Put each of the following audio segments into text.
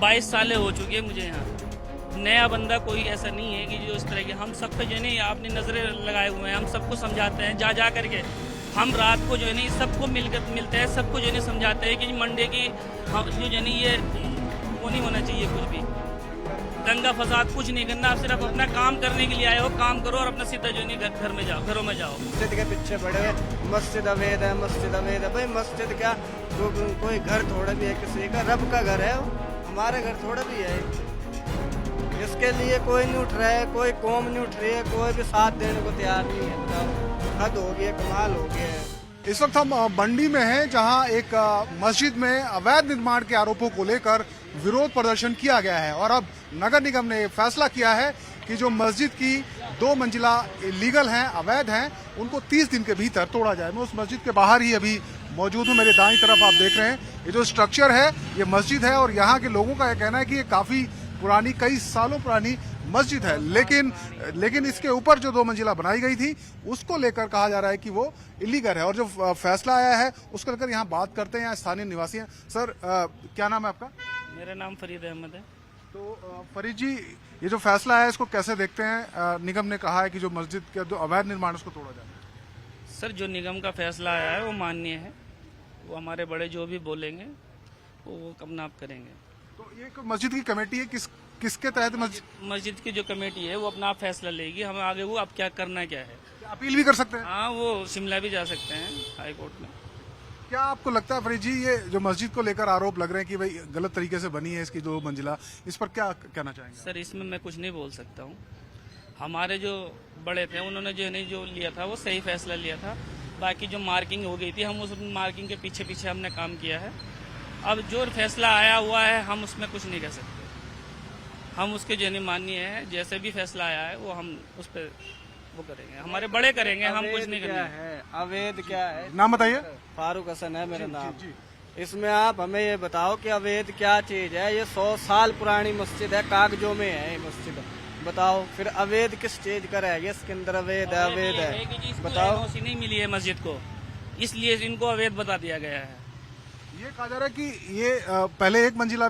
22 सालें हो चुकी है मुझे यहाँ। नया बंदा कोई ऐसा नहीं है कि जो इस तरह के, हम सब पे जो है नहीं आपने नज़रें लगाए हुए हैं, हम सबको समझाते हैं जा करके। हम रात को जो है नहीं सबको मिलते हैं, सबको जो है नहीं समझाते हैं कि मंडे की जो है नहीं ये वो नहीं होना चाहिए, कुछ भी दंगा फसाद कुछ नहीं करना। आप सिर्फ अपना काम करने के लिए आए हो, काम करो और अपना सीधा जो है नहीं घर में जाओ, घरों में जाओ। मस्जिद के पीछे पड़े हुए मस्जिद अवैध है, मस्जिद अवैध है। भाई मस्जिद क्या कोई घर थोड़ा भी है किसी का, रब का घर है, हमारे घर थोड़ा भी है। इसके लिए कोई नहीं उठ रहा है, कोई कौम नहीं उठ रही है, कोई भी साथ देने को तैयार नहीं है। बताओ, हद हो गई है, कमाल हो गया है। इस वक्त हम मंडी में हैं, जहां एक मस्जिद में अवैध निर्माण के आरोपों को लेकर विरोध प्रदर्शन किया गया है और अब नगर निगम ने फैसला किया है कि जो मस्जिद की 2 मंजिला इलीगल हैं, अवैध हैं, उनको 30 दिन के भीतर तोड़ा जाए। मैं उस मस्जिद के बाहर ही अभी मौजूद हूं। मेरे दाईं तरफ आप देख रहे हैं ये जो स्ट्रक्चर है, ये मस्जिद है और यहाँ के लोगों का यह कहना है कि ये काफी पुरानी, कई सालों पुरानी मस्जिद है, लेकिन इसके ऊपर जो 2 मंजिला बनाई गई थी उसको लेकर कहा जा रहा है कि वो इलीगल है। और जो फैसला आया है उसको लेकर यहाँ बात करते हैं, यहाँ स्थानीय निवासी हैं। सर, क्या नाम है आपका? मेरा नाम फरीद अहमद है। तो फरीद जी, ये जो फैसला है इसको कैसे देखते हैं? निगम ने कहा है कि जो मस्जिद का जो अवैध निर्माण उसको तोड़ा जाए। सर, जो निगम का फैसला आया है वो मान्य है, वो हमारे बड़े जो भी बोलेंगे वो अपना आप करेंगे। तो ये एक मस्जिद की कमेटी है, किसके तहत मस्जिद की जो कमेटी है वो अपना आप फैसला लेगी, हमें आगे वो अब क्या करना क्या है। अपील भी कर सकते हैं? हाँ, वो शिमला भी जा सकते हैं हाई कोर्ट में। क्या आपको लगता है फरीद जी, ये जो मस्जिद को लेकर आरोप लग रहे हैं कि भाई गलत तरीके से बनी है इसकी 2 मंजिला, इस पर क्या कहना चाहेंगे? सर, इसमें मैं कुछ नहीं बोल सकता हूँ। हमारे जो बड़े थे उन्होंने जो नहीं जो लिया था वो सही फैसला लिया था। बाकी जो मार्किंग हो गई थी, हम उस मार्किंग के पीछे हमने काम किया है। अब जो फैसला आया हुआ है हम उसमें कुछ नहीं कह सकते। हम उसके जो नहीं माननीय है, जैसे भी फैसला आया है वो हम उस पर वो करेंगे, हमारे बड़े करेंगे, हम कुछ नहीं करेंगे। अवैध क्या है? नाम बताइए। फारूक हसन है मेरा नाम। इसमें आप हमें ये बताओ कि अवैध क्या चीज है? ये 100 साल पुरानी मस्जिद है, कागजों में है ये मस्जिद। बताओ फिर अवैध किस चीज का रहेगा? इसके अंदर अवैध है, अवैध है, बताओ। नहीं मिली है मस्जिद को, इसलिए इनको अवैध बता दिया गया है। ये कहा जा रहा है कि ये पहले 1 मंजिला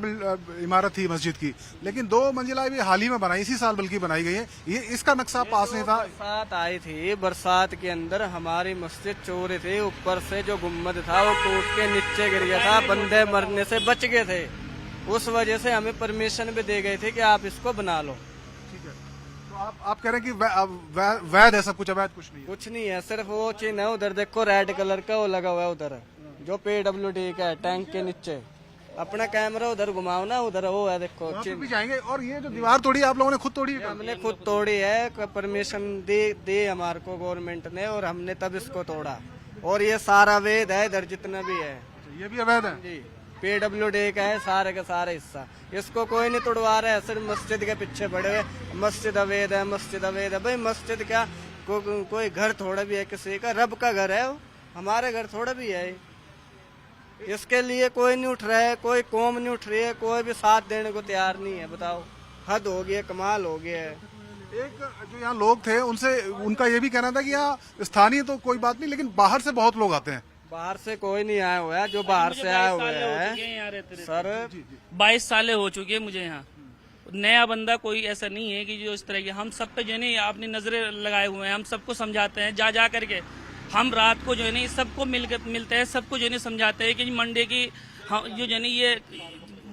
इमारत थी मस्जिद की, लेकिन 2 मंजिला भी हाल ही में बनाई, इसी साल बल्कि बनाई गई है। ये इसका नक्शा पास नहीं था। बरसात आई थी, बरसात के अंदर हमारी मस्जिद चोरी थी, ऊपर से जो गुम्बद था वो टूट के नीचे गिर गया था, बंदे मरने से बच गए थे। उस वजह से हमें परमिशन भी दे गए थे कि आप इसको बना लो। ठीक है, तो आप कह रहे हैं कि वैध है सब कुछ, अवैध कुछ नहीं है? कुछ नहीं है, सिर्फ वो चीज है। उधर देखो रेड कलर का वो लगा हुआ है, उधर जो PWD का है, टैंक के नीचे। अपना कैमरा उधर घुमाओ ना, उधर वो है देखो, भी जाएंगे। और ये जो दीवार तोड़ी आप लोगों ने खुद तोड़ी है? हमने खुद तोड़ी है, परमिशन दी हमारे को गवर्नमेंट ने, और हमने तब इसको तोड़ा। और ये सारा अवैध है, इधर जितना भी है ये भी अवैध है जी। PWD का है सारे का सारा हिस्सा, इसको कोई नहीं तोड़वा रहा है। सिर्फ मस्जिद के पीछे पड़े हुए मस्जिद अवैध है, मस्जिद अवैध है। भाई मस्जिद क्या कोई घर थोड़ा भी है किसी का, रब का घर है, हमारे घर थोड़ा भी है। इसके लिए कोई नहीं उठ रहा है, कोई कौम नहीं उठ रही है, कोई भी साथ देने को तैयार नहीं है। बताओ, हद हो गई है, कमाल हो गया है। एक जो यहाँ लोग थे उनसे उनका ये भी कहना था कि यहाँ स्थानीय तो कोई बात नहीं, लेकिन बाहर से बहुत लोग आते हैं। बाहर से कोई नहीं आया हुआ है, जो बाहर से आया हुआ है सर 22 सालें हो चुकी है मुझे यहाँ। नया बंदा कोई ऐसा नहीं है कि जो इस तरह के, हम सब पे जो नहीं आपने नजरें लगाए हुए हैं, हम सबको समझाते हैं जा करके। हम रात को जो है नहीं सबको मिलते हैं, सबको जो नहीं समझाते हैं कि मंडे की जो नहीं ये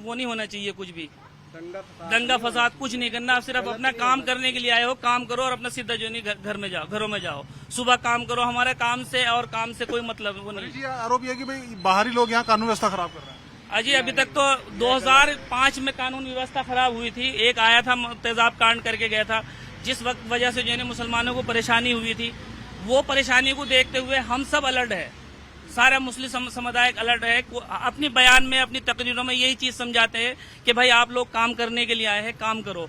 वो नहीं होना चाहिए, कुछ भी दंगा फसाद कुछ नहीं करना। आप सिर्फ अपना काम करने के लिए आए हो, काम करो और अपना सीधा जो नहीं घर में जाओ, घरों में जाओ। सुबह काम करो, हमारे काम से और काम से कोई मतलब वो नहीं। आरोप ये कि भाई बाहरी लोग यहाँ कानून व्यवस्था खराब कर रहे हैं। अजी, अभी तक तो 2005 में कानून व्यवस्था खराब हुई थी। एक आया था तेजाब कांड करके गया था, जिस वजह से जो है मुसलमानों को परेशानी हुई थी। वो परेशानी को देखते हुए हम सब अलर्ट है, सारा मुस्लिम समुदाय अलर्ट है। अपनी बयान में, अपनी तकरीरों में यही चीज समझाते हैं कि भाई आप लोग काम करने के लिए आए हैं, काम करो।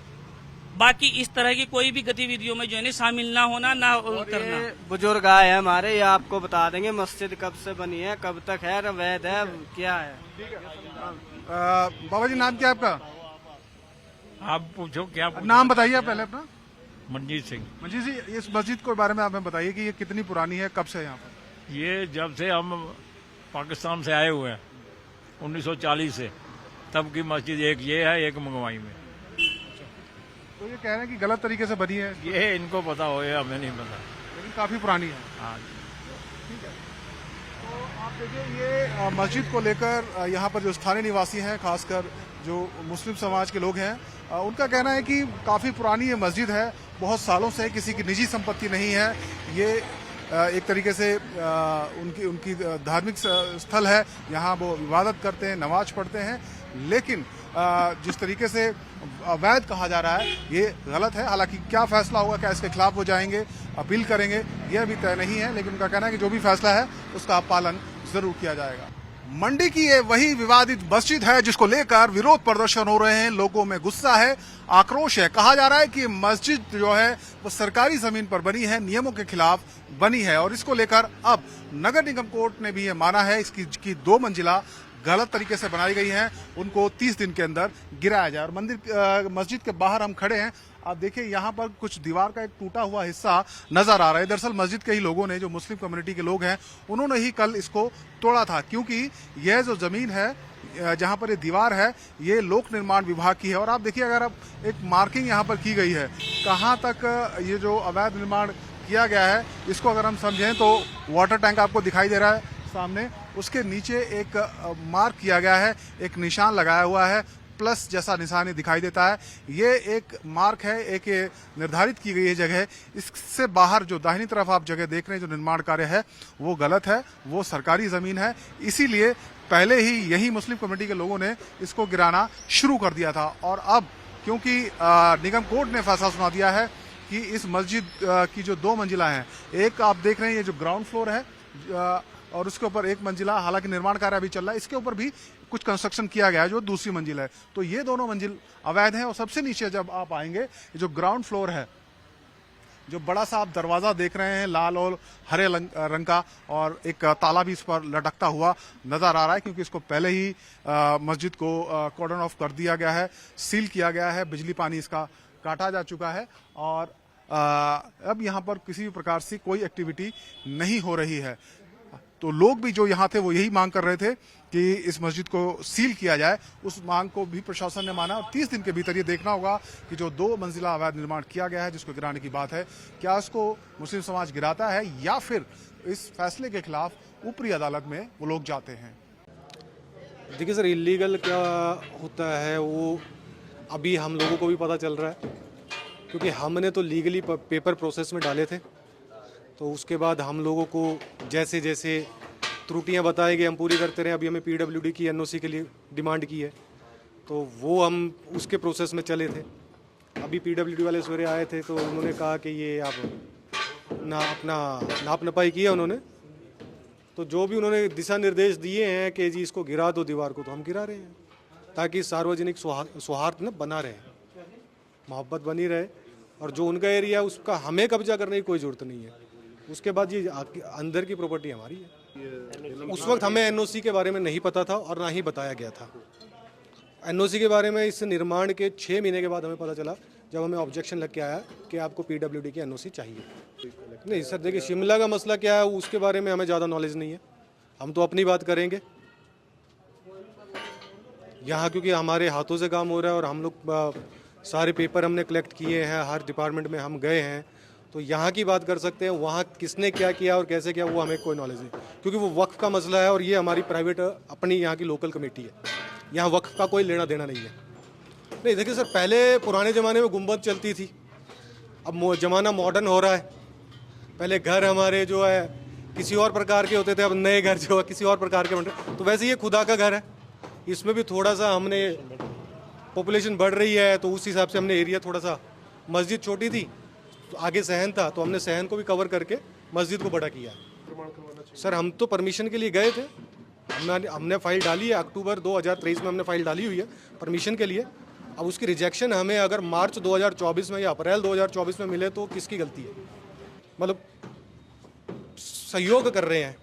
बाकी इस तरह की कोई भी गतिविधियों में जो है शामिल ना होना, ना करना। बुजुर्ग आए हैं हमारे, ये आपको बता देंगे मस्जिद कब से बनी है, कब तक है, अवैध है, क्या है। बाबा जी, नाम क्या है आपका? आप पूछो क्या पूछो? नाम बताइए आप पहले अपना। मनजीत सिंह। मनजीत जी, इस मस्जिद के बारे में आप हमें बताइए कि ये कितनी पुरानी है, कब से है यहाँ पर? ये जब से हम पाकिस्तान से आए हुए हैं 1940 से, तब की मस्जिद एक ये है, एक मंगवाई में। तो ये कह रहे हैं कि गलत तरीके से बनी है, ये इनको पता हो, ये हमें नहीं पता। लेकिन काफी पुरानी है। हाँ, तो आप देखिए ये मस्जिद को लेकर यहाँ पर जो स्थानीय निवासी हैं, खासकर जो मुस्लिम समाज के लोग हैं, उनका कहना है कि काफ़ी पुरानी ये मस्जिद है, बहुत सालों से किसी की निजी संपत्ति नहीं है। ये एक तरीके से उनकी उनकी धार्मिक स्थल है, यहाँ वो इबादत करते हैं, नमाज पढ़ते हैं। लेकिन जिस तरीके से अवैध कहा जा रहा है ये गलत है। हालांकि क्या फैसला होगा, क्या इसके खिलाफ हो जाएंगे, अपील करेंगे, ये अभी तय नहीं है। लेकिन उनका कहना है कि जो भी फैसला है उसका पालन जरूर किया जाएगा। मंडी की ये वही विवादित मस्जिद है जिसको लेकर विरोध प्रदर्शन हो रहे हैं, लोगों में गुस्सा है, आक्रोश है। कहा जा रहा है कि मस्जिद जो है वो सरकारी जमीन पर बनी है, नियमों के खिलाफ बनी है, और इसको लेकर अब नगर निगम कोर्ट ने भी ये माना है इसकी 2 मंजिला गलत तरीके से बनाई गई हैं, उनको 30 दिन के अंदर गिराया जाए। और मस्जिद के बाहर हम खड़े हैं, आप देखिए यहाँ पर कुछ दीवार का एक टूटा हुआ हिस्सा नजर आ रहा है। दरअसल मस्जिद के ही लोगों ने, जो मुस्लिम कम्युनिटी के लोग हैं, उन्होंने ही कल इसको तोड़ा था, क्योंकि यह जो जमीन है जहाँ पर ये दीवार है ये लोक निर्माण विभाग की है। और आप देखिए अगर अब एक मार्किंग यहाँ पर की गई है, कहाँ तक ये जो अवैध निर्माण किया गया है, इसको अगर हम समझें तो वाटर टैंक आपको दिखाई दे रहा है सामने, उसके नीचे एक मार्क किया गया है, एक निशान लगाया हुआ है, प्लस जैसा निशान दिखाई देता है। ये एक मार्क है, एक निर्धारित की गई है जगह। इससे बाहर जो दाहिनी तरफ आप जगह देख रहे हैं, जो निर्माण कार्य है वो गलत है, वो सरकारी जमीन है। इसीलिए पहले ही यही मुस्लिम कमेटी के लोगों ने इसको गिराना शुरू कर दिया था। और अब क्योंकि निगम कोर्ट ने फैसला सुना दिया है कि इस मस्जिद की जो 2 मंजिला हैं, एक आप देख रहे हैं ये जो ग्राउंड फ्लोर है और उसके ऊपर 1 मंजिला, हालांकि निर्माण कार्य अभी चल रहा है, इसके ऊपर भी कुछ कंस्ट्रक्शन किया गया है जो दूसरी मंजिल है। तो ये दोनों मंजिल अवैध हैं। और सबसे नीचे जब आप आएंगे, जो ग्राउंड फ्लोर है, जो बड़ा सा आप दरवाजा देख रहे हैं लाल और हरे रंग का, और एक ताला भी इस पर लटकता हुआ नजर आ रहा है, क्योंकि इसको पहले ही मस्जिद को कॉर्डन ऑफ कर दिया गया है, सील किया गया है, बिजली पानी इसका काटा जा चुका है, और अब यहाँ पर किसी भी प्रकार से कोई एक्टिविटी नहीं हो रही है। तो लोग भी जो यहाँ थे वो यही मांग कर रहे थे कि इस मस्जिद को सील किया जाए। उस मांग को भी प्रशासन ने माना, और 30 दिन के भीतर ये देखना होगा कि जो 2 मंजिला अवैध निर्माण किया गया है, जिसको गिराने की बात है, क्या उसको मुस्लिम समाज गिराता है या फिर इस फैसले के खिलाफ ऊपरी अदालत में वो लोग जाते हैं। देखिए सर, इलीगल क्या होता है वो अभी हम लोगों को भी पता चल रहा है, क्योंकि हमने तो लीगली पेपर प्रोसेस में डाले थे। तो उसके बाद हम लोगों को जैसे जैसे त्रुटियां बताई गई हम पूरी करते रहे। अभी हमें पीडब्ल्यूडी की एनओसी के लिए डिमांड की है, तो वो हम उसके प्रोसेस में चले थे। अभी पीडब्ल्यूडी वाले सवेरे आए थे, तो उन्होंने कहा कि ये आप अपना नाप नपाई किया उन्होंने। तो जो भी उन्होंने दिशा निर्देश दिए हैं कि जी इसको गिरा दो दीवार को, तो हम गिरा रहे हैं, ताकि सार्वजनिक सौहार्द न बना रहे, मोहब्बत बनी रहे। और जो उनका एरिया है उसका हमें कब्जा करने की कोई ज़रूरत नहीं है। उसके बाद ये अंदर की प्रॉपर्टी हमारी है। उस वक्त हमें एनओसी के बारे में नहीं पता था और ना ही बताया गया था। एनओसी के बारे में इस निर्माण के 6 महीने के बाद हमें पता चला, जब हमें ऑब्जेक्शन लग के आया कि आपको पीडब्ल्यूडी की एनओसी चाहिए। नहीं सर, देखिए शिमला का मसला क्या है उसके बारे में हमें ज़्यादा नॉलेज नहीं है, हम तो अपनी बात करेंगे यहाँ, क्योंकि हमारे हाथों से काम हो रहा है और हम लोग सारे पेपर हमने कलेक्ट किए हैं, हर डिपार्टमेंट में हम गए हैं, तो यहाँ की बात कर सकते हैं। वहाँ किसने क्या किया और कैसे किया वो हमें कोई नॉलेज नहीं, क्योंकि वो वक्फ का मसला है और ये हमारी प्राइवेट अपनी यहाँ की लोकल कमेटी है। यहाँ वक्फ का कोई लेना देना नहीं है। नहीं देखिए सर, पहले पुराने ज़माने में गुंबद चलती थी, अब ज़माना मॉडर्न हो रहा है। पहले घर हमारे जो है किसी और प्रकार के होते थे, अब नए घर जो है किसी और प्रकार के बन रहे। तो वैसे ये खुदा का घर है, इसमें भी थोड़ा सा हमने पॉपुलेशन बढ़ रही है तो उस हिसाब से हमने एरिया थोड़ा सा, मस्जिद छोटी थी तो आगे सहन था, तो हमने सहन को भी कवर करके मस्जिद को बड़ा किया। सर हम तो परमिशन के लिए गए थे, हमने फाइल डाली है, अक्टूबर 2023 में हमने फाइल डाली हुई है परमिशन के लिए। अब उसकी रिजेक्शन हमें अगर मार्च 2024 में या अप्रैल 2024 में मिले तो किसकी गलती है? मतलब सहयोग कर रहे हैं,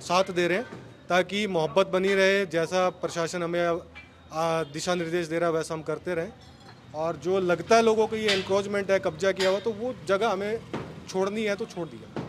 साथ दे रहे हैं, ताकि मोहब्बत बनी रहे। जैसा प्रशासन हमें दिशा निर्देश दे रहा है वैसा हम करते रहें। और जो लगता है लोगों को ये एनक्रोचमेंट है, कब्जा किया हुआ, तो वो जगह हमें छोड़नी है तो छोड़ दिया।